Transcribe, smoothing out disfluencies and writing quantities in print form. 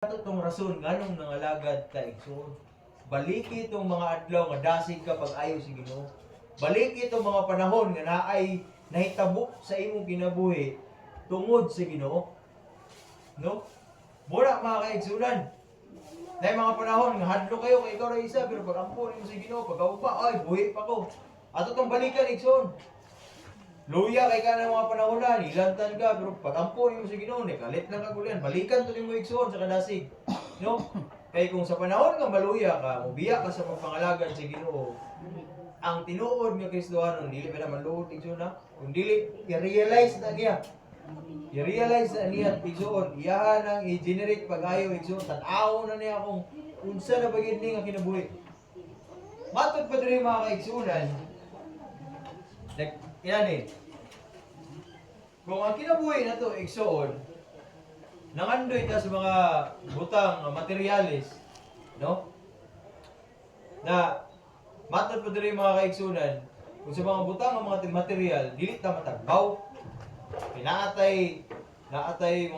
Itong rason nganong nangalagad ka igsoon. Baliki itong mga adlaw nga dasig ka pag ayo sa Ginoo. Baliki itong mga panahon nga naay nahitabo sa imong kinabuhi tungod sa Ginoo. No? Mura mga kaigsunan. Nay mga panahon nga hadlo kayo kay ikaw ra isa pero pag ampon mo sa Ginoo pag-upa ay buhi pa ko. Ato tong balikan igsoon. Luya kay ka ng mga panahonan, ilantan ka, pero pag ampon mo sa Ginoo, kalit lang ka kulian, balikan to mo igsoon sa kadasig. No? Kay kung sa panahon nga maluya ka, mubiya ka sa pagpangalagad sa Ginoo, ang tinuod nga Kristohanon, dili pa naman luod igsoon na, kung dili, i-realize na niya. I-realize na niya igsoon, iyahan ang i-generate pag-ayo igsoon, tan-aw na niya kung unsa na bagid ni nga kinabuhi. Matod pa diri mga kaigsunan, yan eh. Kung ang kinabuhi na to igsoon, nangandoy ka sa mga butang materialis, no? Na matod pa diri mga kaigsunan, kung sa mga butang ng mga material, dili ta matagbaw. Naatay mga